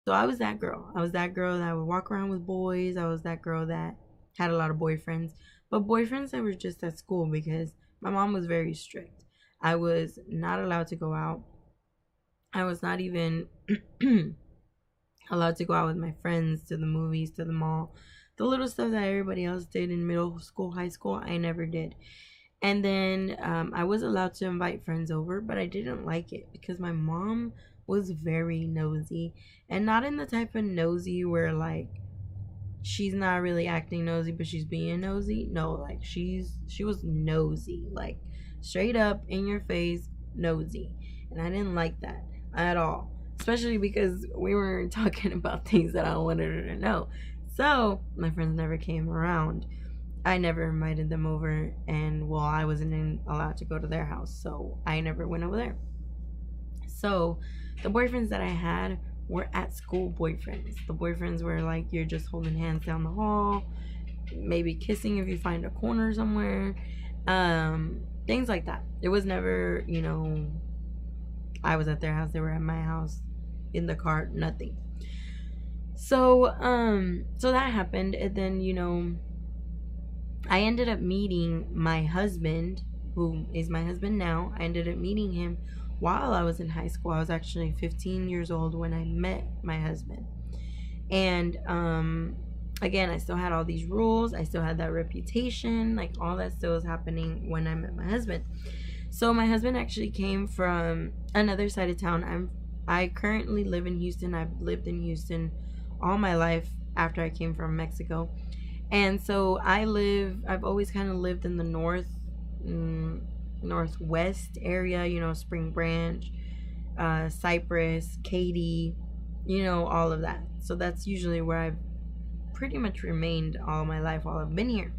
So I was that girl. I was that girl that would walk around with boys. I was that girl that had a lot of boyfriends, but boyfriends that were just at school because my mom was very strict. I was not allowed to go out. I was not even allowed to go out with my friends to the movies, to the mall. The little stuff that everybody else did in middle school, high school, I never did. And then I was allowed to invite friends over, but I didn't like it because my mom was very nosy. And not in the type of nosy where, like, she's not really acting nosy, but she's being nosy. No, like, she was nosy. Like, straight up in your face, nosy. And I didn't like that at all. Especially because we were talking about things that I wanted her to know. So, my friends never came around. I never invited them over, and well, I wasn't allowed to go to their house, so I never went over there. So, the boyfriends that I had were at school boyfriends. The boyfriends were like you're just holding hands down the hall, maybe kissing if you find a corner somewhere, things like that. It was never, I was at their house, they were at my house, in the car, nothing. So that happened, and then I ended up meeting my husband, who is my husband now. I ended up meeting him while I was in high school. I was actually 15 years old when I met my husband. And again, I still had all these rules. I still had that reputation. Like, all that still was happening when I met my husband. So my husband actually came from another side of town. I currently live in Houston. I've lived in Houston all my life after I came from Mexico. And so I've always kind of lived in the northwest area, Spring Branch, Cypress, Katy, all of that. So that's usually where I've pretty much remained all my life while I've been here.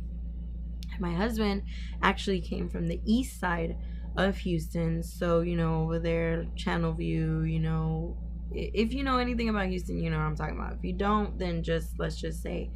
My husband actually came from the east side of Houston. So, over there, Channelview, if you know anything about Houston, you know what I'm talking about. If you don't, then let's just say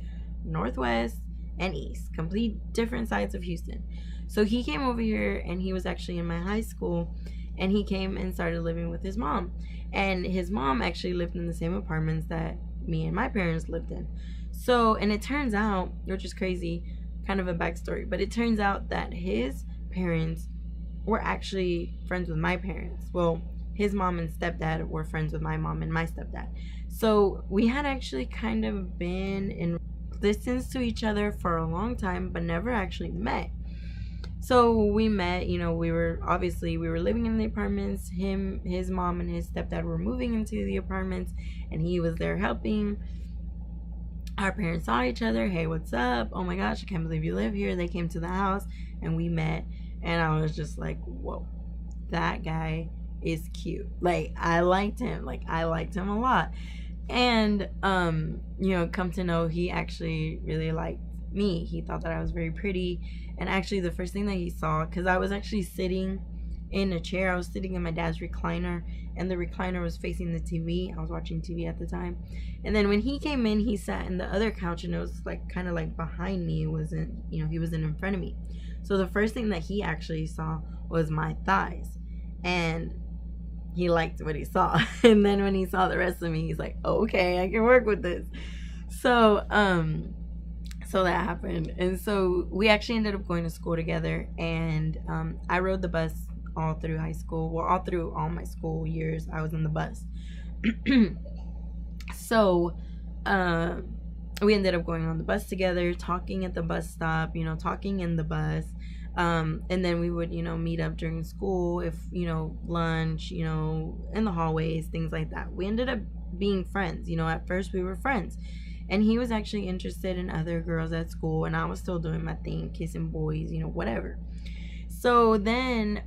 northwest and east, complete different sides of Houston. So he came over here, and he was actually in my high school, and he came and started living with his mom. And his mom actually lived in the same apartments that me and my parents lived in. So, and it turns out, which is crazy, kind of a backstory, but it turns out that his parents were actually friends with my parents. Well, his mom and stepdad were friends with my mom and my stepdad. So we had actually kind of been in distance to each other for a long time, but never actually met. So we met, we were living in the apartments. His mom and his stepdad were moving into the apartments, and he was there helping. Our parents saw each other. Hey, what's up? Oh my gosh, I can't believe you live here. They came to the house, and we met, and I was just like, whoa, that guy is cute. Like, I liked him. Like, I liked him a lot. And come to know, he actually really liked me. He thought that I was very pretty. And actually, the first thing that he saw, because I was actually sitting in a chair, I was sitting in my dad's recliner, and the recliner was facing the TV. I was watching TV at the time. And then when he came in, he sat in the other couch, and it was like kind of like behind me. It wasn't, he wasn't in front of me. So the first thing that he actually saw was my thighs. And he liked what he saw. And then when he saw the rest of me, he's like, okay, I can work with this. So that happened. And so we actually ended up going to school together. And I rode the bus all through high school. Well, all through all my school years, I was in the bus. So we ended up going on the bus together, talking at the bus stop, talking in the bus. And then we would, meet up during school, if, lunch, in the hallways, things like that. We ended up being friends. At first we were friends. And he was actually interested in other girls at school, and I was still doing my thing, kissing boys, whatever. So then,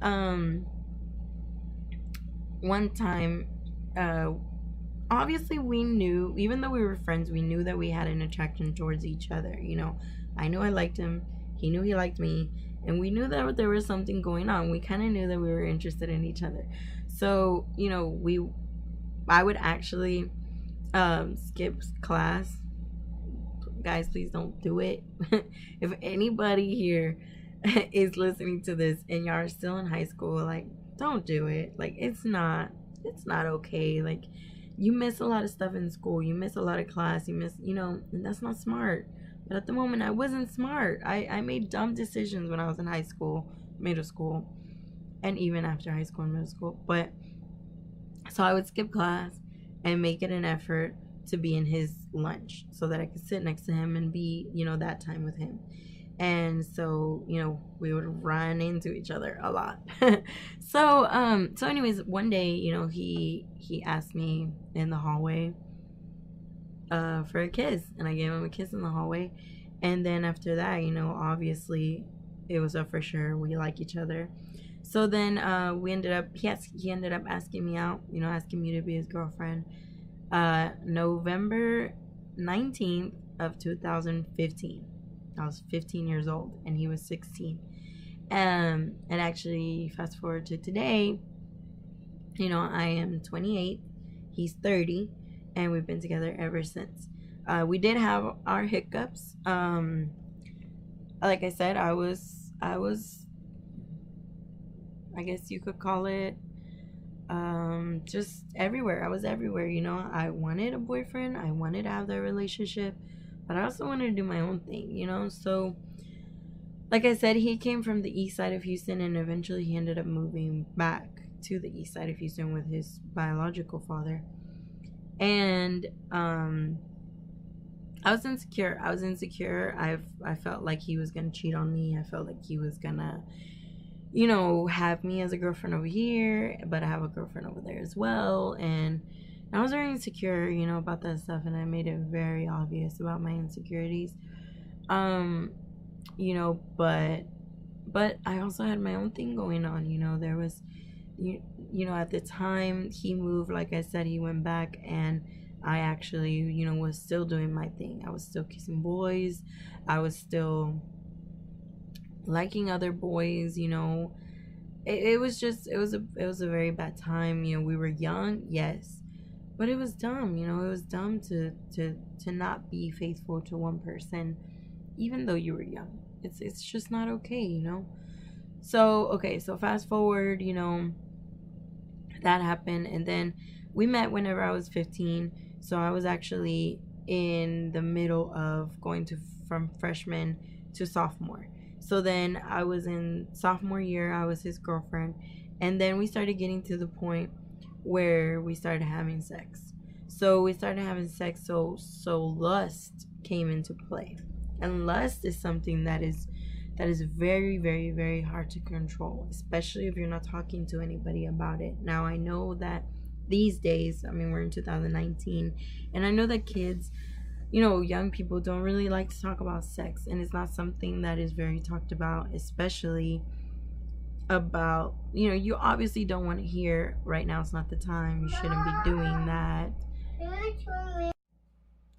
one time, obviously we knew, even though we were friends, we knew that we had an attraction towards each other. I knew I liked him. He knew he liked me. And we knew that there was something going on. We kind of knew that we were interested in each other. So, I would actually skip class. Guys, please don't do it. If anybody here is listening to this and y'all are still in high school, like, don't do it. Like, it's not okay. Like, you miss a lot of stuff in school. You miss a lot of class. You miss, and that's not smart. But at the moment, I wasn't smart. I made dumb decisions when I was in high school, middle school, and even after high school and middle school. But so I would skip class and make it an effort to be in his lunch so that I could sit next to him and be, that time with him. And so, we would run into each other a lot. So anyways, one day, he asked me in the hallway for a kiss, and I gave him a kiss in the hallway. And then after that, obviously it was a for sure we like each other. So then he ended up asking me out, asking me to be his girlfriend. November 19th of 2015. I was 15 years old and he was 16. And actually, fast forward to today, I am 28, he's 30, and we've been together ever since. We did have our hiccups. Like I said, I was, I guess you could call it, just everywhere. I was everywhere. I wanted a boyfriend. I wanted to have that relationship, but I also wanted to do my own thing, so like I said, he came from the east side of Houston, and eventually he ended up moving back to the east side of Houston with his biological father. And I was insecure. I felt like he was gonna cheat on me. I felt like he was gonna have me as a girlfriend over here, but I have a girlfriend over there as well. And I was very insecure, about that stuff, and I made it very obvious about my insecurities. But I also had my own thing going on. There was, at the time he moved, like I said, he went back, and I actually, was still doing my thing. I was still kissing boys. I was still liking other boys. It was a very bad time. We were young, yes, but it was dumb. It was dumb to not be faithful to one person, even though you were young. It's just not okay. So fast forward, that happened, and then we met whenever I was 15. So I was actually in the middle of going from freshman to sophomore. So then I was in sophomore year, I was his girlfriend, and then we started getting to the point where we started having sex. So lust came into play. And lust is something that is very, very, very hard to control, especially if you're not talking to anybody about it. Now, I know that these days, we're in 2019, and I know that kids, young people don't really like to talk about sex, and it's not something that is very talked about, especially about, you obviously don't want to hear right now. It's not the time. You shouldn't be doing that.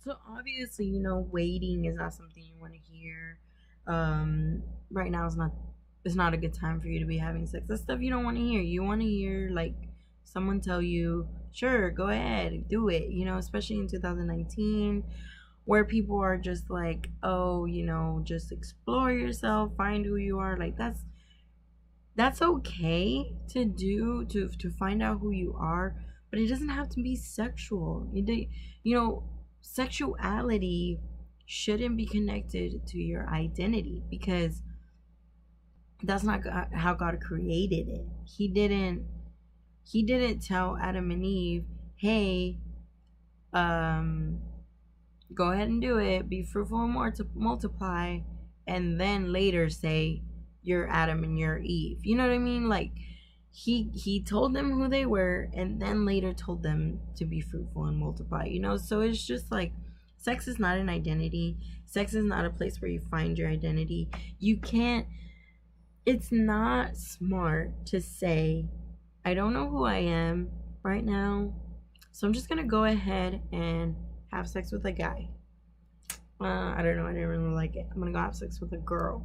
So obviously, waiting is not something you want to hear. Right now it's not a good time for you to be having sex. That's stuff you don't want to hear. You want to hear like someone tell you, sure, go ahead, do it, especially in 2019, where people are just like, oh, just explore yourself, find who you are. Like that's okay to do, to find out who you are, but it doesn't have to be sexual. Sexuality shouldn't be connected to your identity, because that's not how God created it. He didn't tell Adam and Eve, hey, go ahead and do it, be fruitful and multiply, and then later say you're Adam and you're Eve. You know what I mean? Like he told them who they were, and then later told them to be fruitful and multiply. So it's just like, sex is not an identity. Sex is not a place where you find your identity. It's not smart to say, I don't know who I am right now, so I'm just gonna go ahead and have sex with a guy. I don't know, I didn't really like it. I'm gonna go have sex with a girl.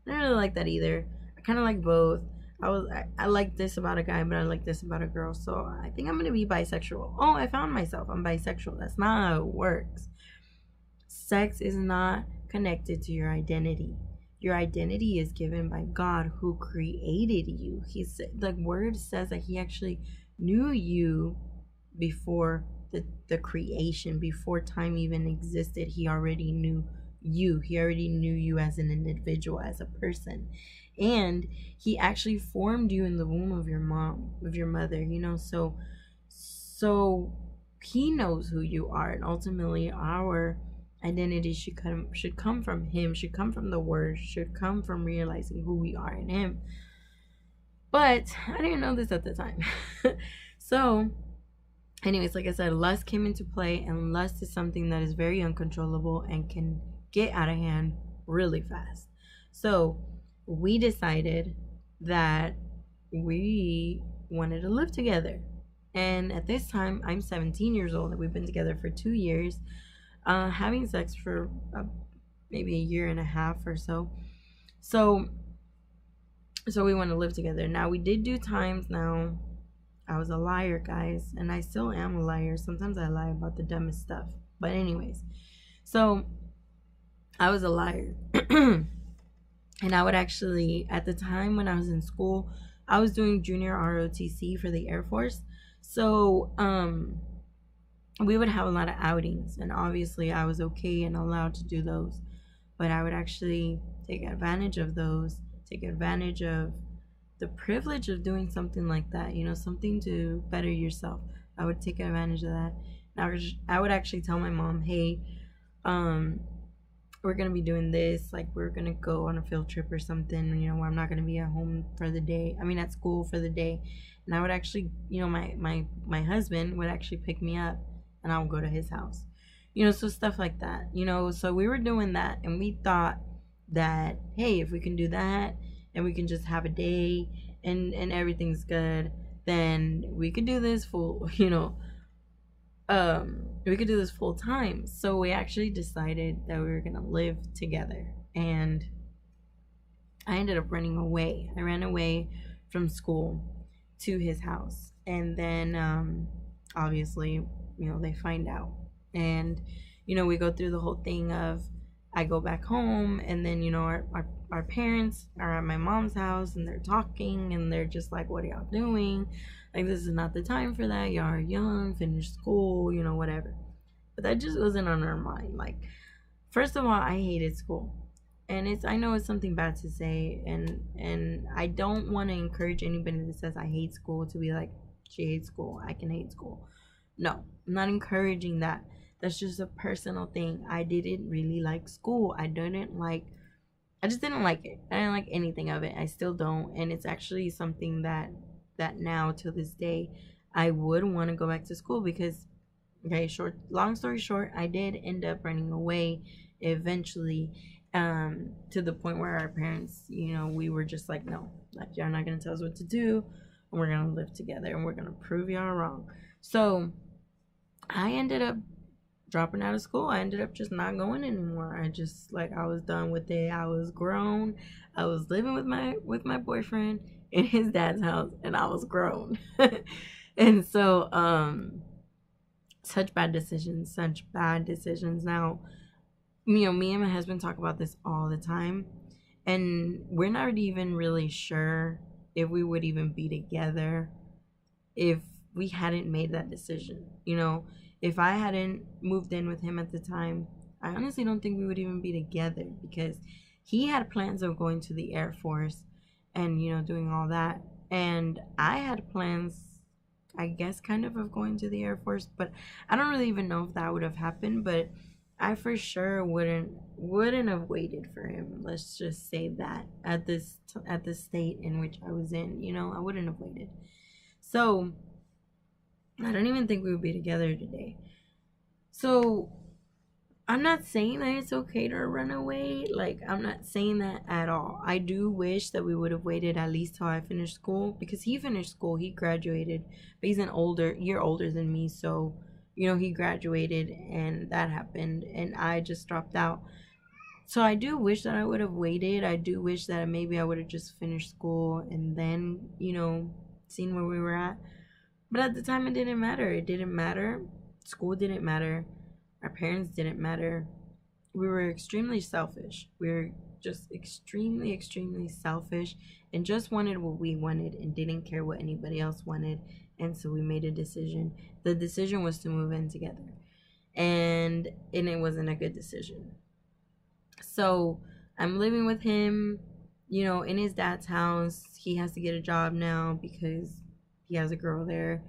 I didn't really like that either. I kind of like both. I like this about a guy, but I like this about a girl, so I think I'm gonna be bisexual. Oh, I found myself, I'm bisexual. That's not how it works. Sex is not connected to your identity. Your identity is given by God, who created you. The word says that he actually knew you before the creation, before time even existed. He already knew you. He already knew you as an individual, as a person. And he actually formed you in the womb of your mom, of your mother, you know. So he knows who you are, and ultimately our identity should come from him, should come from the word, should come from realizing who we are in him. But I didn't know this at the time. So anyways, like I said, lust came into play, and lust is something that is very uncontrollable and can get out of hand really fast. So we decided that we wanted to live together. And at this time, I'm 17 years old, and we've been together for 2 years, having sex for maybe a year and a half or so. So we want to live together. Now, we did do times. Now, I was a liar, guys, and I still am a liar. Sometimes I lie about the dumbest stuff. But anyways, so I was a liar. And I would actually, at the time when I was in school, I was doing junior ROTC for the Air Force. So we would have a lot of outings, and obviously I was okay and allowed to do those. But I would actually take advantage of those, take advantage of the privilege of doing something like that, you know, something to better yourself. I would take advantage of that. And I would actually tell my mom, hey, we're gonna be doing this, like we're gonna go on a field trip or something, you know, where I'm not gonna be at home for the day, at school for the day. And I would actually, you know, my husband would actually pick me up, and I would go to his house, you know, so stuff like that, you know. So we were doing that, and we thought that, hey, if we can do that and we can just have a day and everything's good, then we could do this full, you know, we could do this full time. So we actually decided that we were gonna live together, and I ended up running away. I ran away from school to his house, and then obviously, you know, they find out, and you know, we go through the whole thing of I go back home, and then, you know, our parents are at my mom's house, and they're talking, and they're just like, what are y'all doing? Like, this is not the time for that. Y'all are young, finish school, you know, whatever. But that just wasn't on our mind. Like, first of all, I hated school. And I know it's something bad to say, and I don't want to encourage anybody that says I hate school to be like, she hates school, I can hate school. No, I'm not encouraging that. That's just a personal thing. I didn't really like school. I just didn't like it. I didn't like anything of it. I still don't. And it's actually something that now, to this day, I would want to go back to school because, okay, long story short, I did end up running away eventually, to the point where our parents, you know, we were just like, no, like, y'all not going to tell us what to do, and we're going to live together, and we're going to prove y'all wrong. So I ended up dropping out of school. I ended up just not going anymore. I was done with it. I was grown. I was living with my boyfriend in his dad's house, and I was grown. And so such bad decisions. Now, you know, me and my husband talk about this all the time, and we're not even really sure if we would even be together if we hadn't made that decision. You know, if I hadn't moved in with him at the time, I honestly don't think we would even be together, because he had plans of going to the Air Force and, you know, doing all that. And I had plans, I guess, kind of going to the Air Force, but I don't really even know if that would have happened. But I for sure wouldn't have waited for him. Let's just say that at the state in which I was in, you know, I wouldn't have waited. So I don't even think we would be together today. So I'm not saying that it's okay to run away. Like, I'm not saying that at all. I do wish that we would have waited at least till I finished school, because he finished school, he graduated, but he's a year older than me. So, you know, he graduated and that happened, and I just dropped out. So I do wish that I would have waited. I do wish that maybe I would have just finished school and then, you know, seen where we were at. But at the time, it didn't matter. It didn't matter. School didn't matter. Our parents didn't matter. We were extremely selfish. We were just extremely, extremely selfish, and just wanted what we wanted and didn't care what anybody else wanted. And so we made a decision. The decision was to move in together. And it wasn't a good decision. So I'm living with him, in his dad's house. He has to get a job now because he has a girl there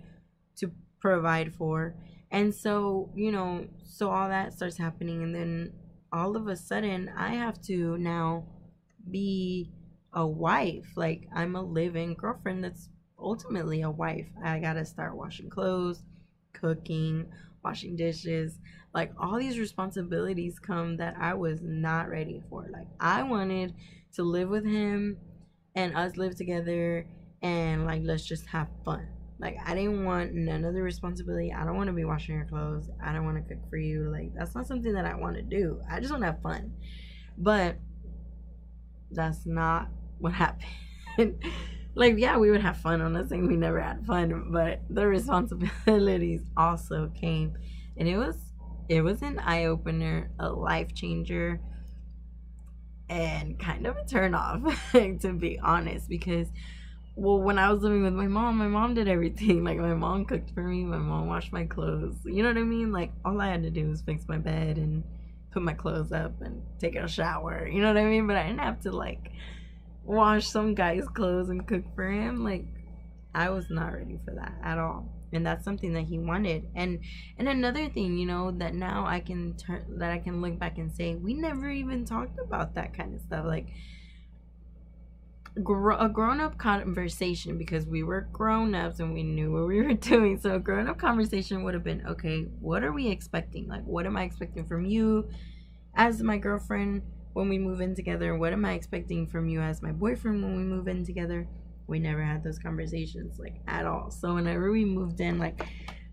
to provide for. And so, so all that starts happening. And then all of a sudden, I have to now be a wife. Like, I'm a live-in girlfriend that's ultimately a wife. I gotta start washing clothes, cooking, washing dishes. Like, all these responsibilities come that I was not ready for. Like, I wanted to live with him and us live together and, like, let's just have fun. Like, I didn't want none of the responsibility. I don't want to be washing your clothes. I don't want to cook for you. Like, that's not something that I want to do. I just want to have fun. But that's not what happened. Like, yeah, we would have fun. I'm not saying we never had fun, but the responsibilities also came. And it was an eye-opener, a life changer, and kind of a turn off, to be honest, because, well, when I was living with my mom did everything. Like, my mom cooked for me, my mom washed my clothes. You know what I mean? Like, all I had to do was fix my bed and put my clothes up and take a shower. You know what I mean? But I didn't have to, like, wash some guy's clothes and cook for him. Like, I was not ready for that at all. And that's something that he wanted. And another thing, that now I can look back and say, we never even talked about that kind of stuff. Like, a grown-up conversation, because we were grown-ups and we knew what we were doing. So a grown-up conversation would have been, okay, what are we expecting? Like, what am I expecting from you as my girlfriend when we move in together? What am I expecting from you as my boyfriend when we move in together? We never had those conversations, like, at all. So whenever we moved in, like,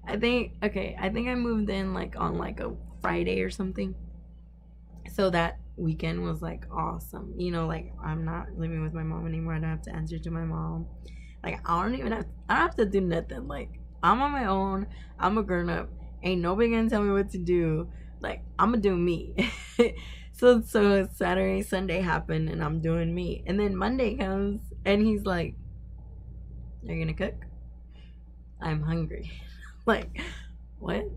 I think I moved in, like, on, like, a Friday or something. So that weekend was, like, awesome. Like, I'm not living with my mom anymore. I don't have to answer to my mom. Like, I don't have to do nothing. Like, I'm on my own. I'm a grown up. Ain't nobody gonna tell me what to do. Like, I'm gonna do me. So Saturday, Sunday happened, and I'm doing me. And then Monday comes, and he's like, "You're gonna cook?" I'm hungry. Like, what?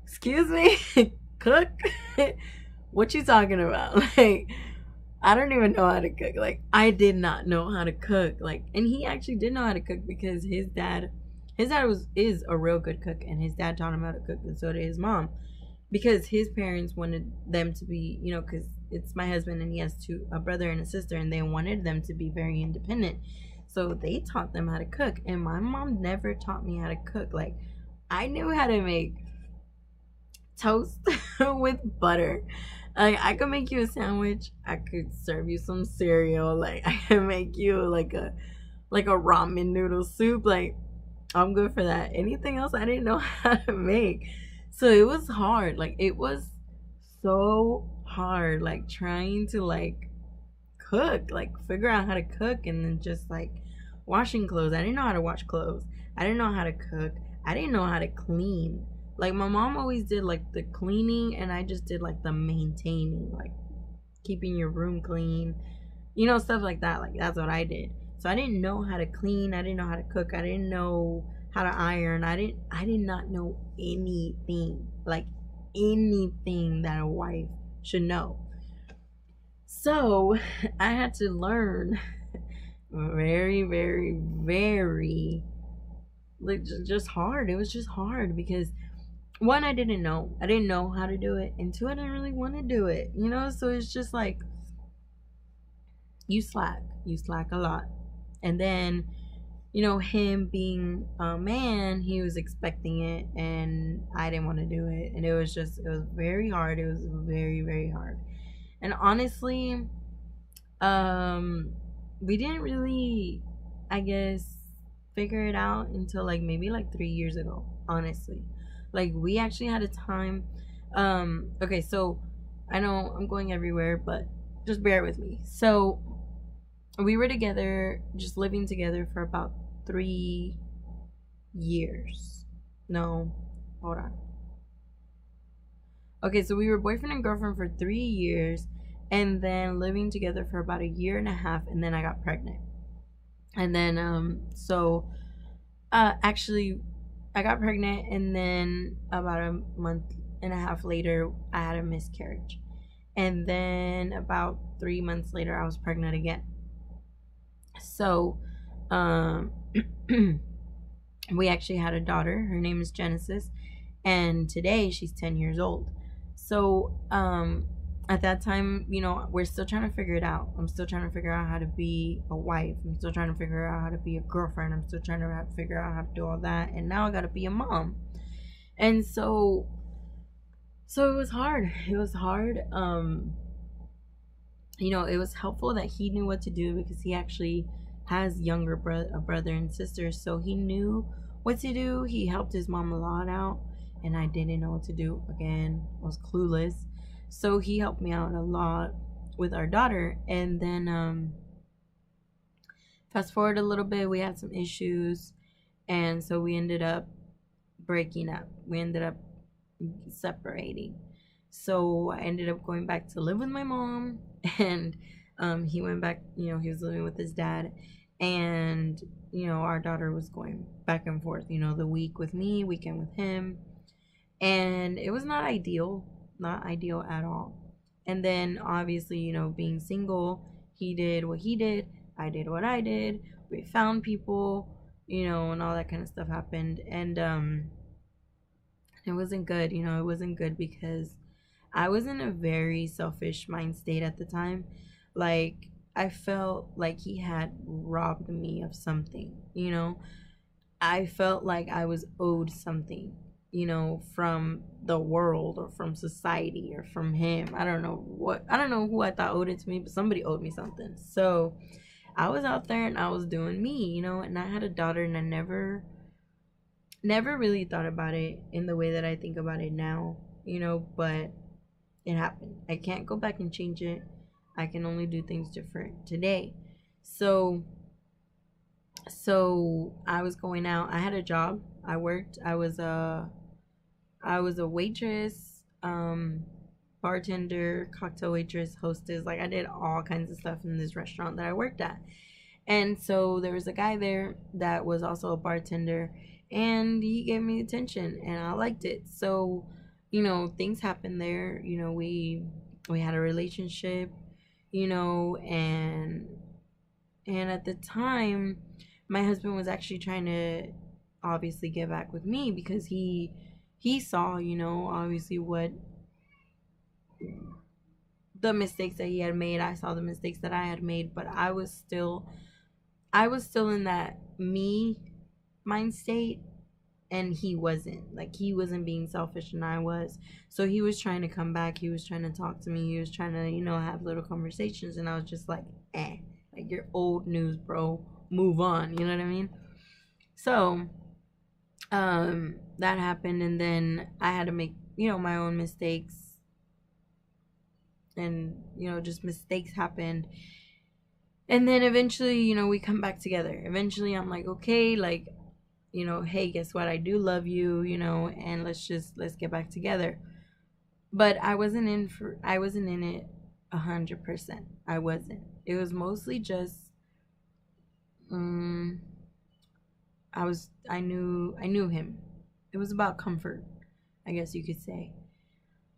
Excuse me? Cook? What you talking about? Like, I don't even know how to cook. Like, I did not know how to cook. Like, and he actually did know how to cook because his dad is a real good cook, and his dad taught him how to cook, and so did his mom. Because his parents wanted them to be, because it's my husband and he has a brother and a sister, and they wanted them to be very independent. So they taught them how to cook. And my mom never taught me how to cook. Like, I knew how to make toast with butter. Like, I could make you a sandwich. I could serve you some cereal. Like, I could make you like a ramen noodle soup. Like, I'm good for that. Anything else I didn't know how to make. So it was hard. Like, it was so hard, like, trying to, like, cook, like, figure out how to cook, and then just, like, washing clothes. I didn't know how to wash clothes. I didn't know how to cook. I didn't know how to clean. Like, my mom always did, like, the cleaning, and I just did, like, the maintaining, like, keeping your room clean, stuff like that. Like, that's what I did. So I didn't know how to clean. I didn't know how to cook. I didn't know how to iron. I did not know anything, like, anything that a wife should know. So I had to learn very, very, very, like, just hard. It was just hard because, one, I didn't know how to do it, and two, I didn't really want to do it, so it's just like, you slack a lot. And then, him being a man, he was expecting it, and I didn't want to do it. And it was very hard. It was very, very hard. And honestly, we didn't really, I guess, figure it out until, like, maybe, like, 3 years ago, honestly. Like, we actually had a time, okay, so, I know I'm going everywhere, but just bear with me. So, we were together, just living together for about 3 years. No, hold on. Okay, so we were boyfriend and girlfriend for 3 years, and then living together for about 1.5 years, and then I got pregnant. And then actually I got pregnant, and then about a month and a half later I had a miscarriage. And then about 3 months later I was pregnant again. So um we actually had a daughter. Her name is Genesis, and today she's 10 years old. So at that time, we're still trying to figure it out. I'm still trying to figure out how to be a wife. I'm still trying to figure out how to be a girlfriend. I'm still trying to figure out how to do all that, and now I got to be a mom. And so it was hard. It was hard. It was helpful that he knew what to do, because he actually has a brother and sister, so he knew what to do. He helped his mom a lot out, and I didn't know what to do. Again, I was clueless. So he helped me out a lot with our daughter. And then fast forward a little bit, we had some issues, and so we ended up breaking up. We ended up separating. So I ended up going back to live with my mom, and he went back. He was living with his dad, and our daughter was going back and forth. The week with me, weekend with him, and it was not ideal at all. And then obviously, being single, he did what he did, I did what I did. We found people, and all that kind of stuff happened, and it wasn't good. It wasn't good because I was in a very selfish mind state at the time. Like, I felt like he had robbed me of something, I felt like I was owed something, from the world or from society or from him. I don't know who I thought owed it to me, but somebody owed me something. So I was out there and I was doing me, and I had a daughter, and I never really thought about it in the way that I think about it now, but it happened. I can't go back and change it. I can only do things different today. So I was going out. I had a job. I worked. I was a waitress, bartender, cocktail waitress, hostess. Like, I did all kinds of stuff in this restaurant that I worked at. And so there was a guy there that was also a bartender, and he gave me attention, and I liked it. So, things happened there. We had a relationship, and at the time, my husband was actually trying to obviously get back with me, because he saw, obviously what the mistakes that he had made. I saw the mistakes that I had made, but I was still in that me mind state, and he wasn't. Like, he wasn't being selfish, and I was. So he was trying to come back. He was trying to talk to me. He was trying to, have little conversations, and I was just like, like, you're old news, bro. Move on. You know what I mean? So that happened, and then I had to make, my own mistakes, and just mistakes happened. And then eventually, we come back together. Eventually I'm like, okay, like, hey, guess what, I do love you, and let's get back together. But I wasn't in it 100%. I wasn't. It was mostly just I knew him. It was about comfort, I guess you could say.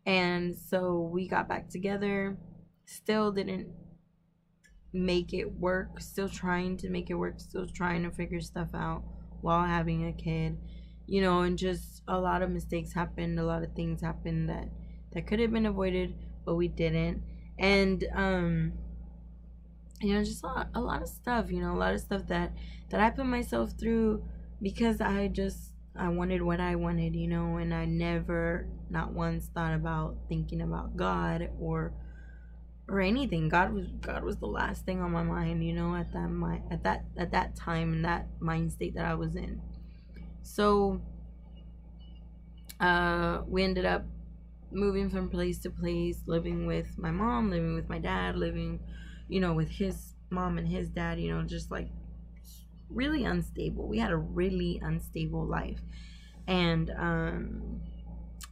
And so we got back together. Still didn't make it work. Still trying to make it work. Still trying to figure stuff out while having a kid. And just a lot of mistakes happened. A lot of things happened that could have been avoided, but we didn't. And just a lot of stuff. A lot of stuff that I put myself through, because I wanted what I wanted, and I never, not once, thought about thinking about God or anything. God was the last thing on my mind, at that time, in that mind state that I was in. So we ended up moving from place to place, living with my mom, living with my dad, living, with his mom and his dad, just like really unstable. We had a really unstable life. And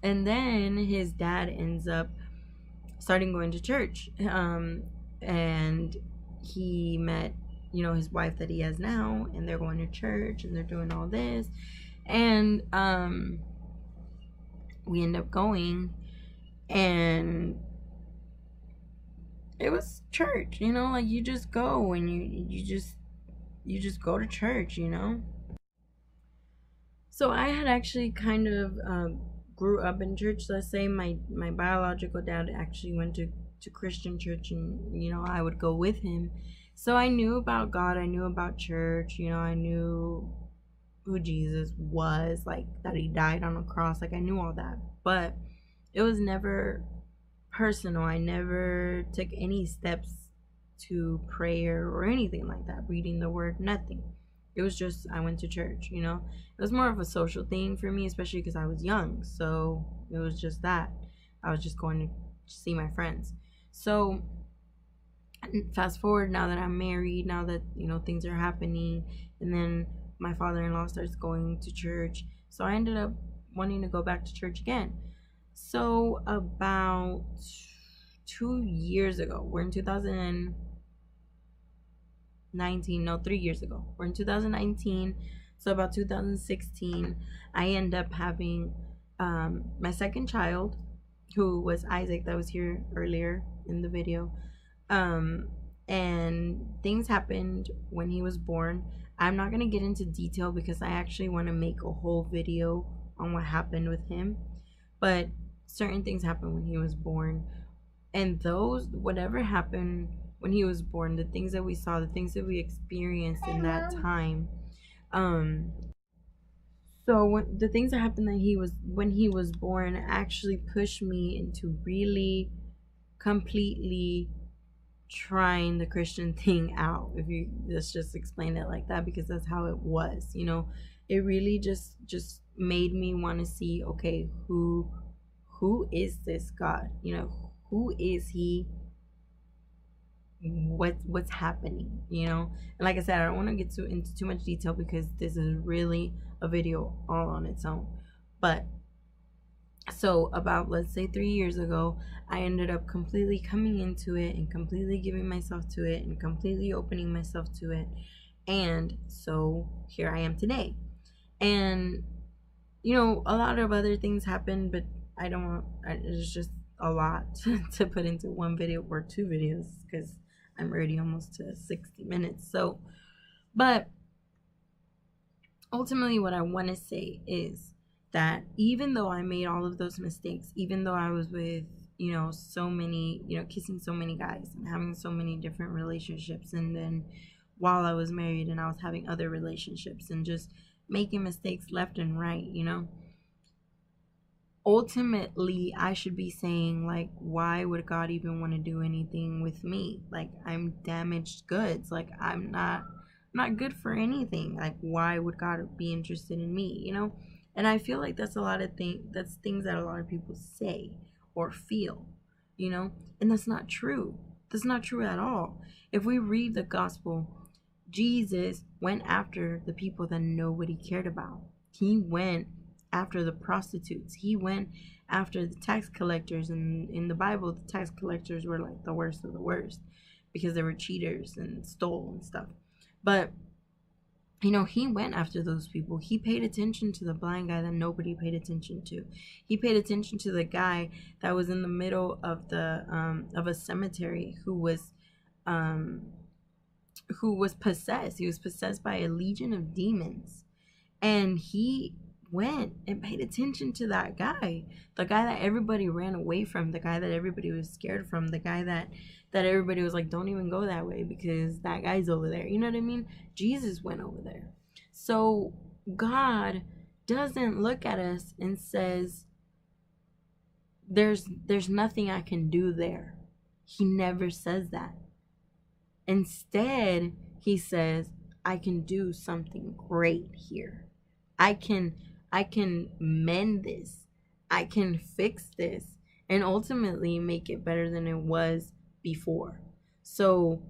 then his dad ends up starting going to church. And he met, his wife that he has now, and they're going to church and they're doing all this. And we end up going, and it was church, like you just go and you just go to church, So I had actually kind of grew up in church. Let's say my biological dad actually went to Christian church, and I would go with him. So I knew about God, I knew about church, I knew who Jesus was, like that he died on a cross, like I knew all that. But it was never personal. I never took any steps to prayer or anything like that, reading the word, nothing. It was just I went to church, It was more of a social thing for me, especially because I was young. So it was just that. I was just going to see my friends. So fast forward, now that I'm married, now that, things are happening, and then my father-in-law starts going to church. So I ended up wanting to go back to church again. So about 2 years ago, we're in 2019, no, 3 years ago. We're in 2019. So about 2016, I end up having my second child, who was Isaac, that was here earlier in the video. And things happened when he was born. I'm not going to get into detail because I actually want to make a whole video on what happened with him. But certain things happened when he was born. And whatever happened when he was born, the things that we saw, the things that we experienced in that time. So the things that happened when he was born actually pushed me into really completely trying the Christian thing out. If you just explain it like that, because that's how it was. It really just made me want to see, okay, who is this God? Who is he? What's happening? And like I said, I don't want to get into too much detail because this is really a video all on its own. But so about, let's say, 3 years ago, I ended up completely coming into it and completely giving myself to it and completely opening myself to it. And so here I am today. And a lot of other things happened, but it's just a lot to put into one video or two videos because I'm already almost to 60 minutes. So, but ultimately what I want to say is that even though I made all of those mistakes, even though I was with, so many, kissing so many guys and having so many different relationships, and then while I was married and I was having other relationships and just making mistakes left and right, ultimately I should be saying, like, why would God even want to do anything with me? Like, I'm damaged goods. Like, I'm not good for anything. Like, why would God be interested in me, And I feel like that's things that a lot of people say or feel, and that's not true. That's not true at all. If we read the gospel, Jesus went after the people that nobody cared about. He went after the prostitutes. He went after the tax collectors. And in the Bible, the tax collectors were like the worst of the worst because they were cheaters and stole and stuff. But he went after those people. He paid attention to the blind guy that nobody paid attention to. He paid attention to the guy that was in the middle of a cemetery who was possessed. He was possessed by a legion of demons. And he went and paid attention to that guy, the guy that everybody ran away from, the guy that everybody was scared from, the guy that everybody was like, don't even go that way because that guy's over there. You know what I mean? Jesus went over there. So God doesn't look at us and says, there's nothing I can do there. He never says that. Instead, he says, I can do something great here. I can mend this. I can fix this and ultimately make it better than it was before. So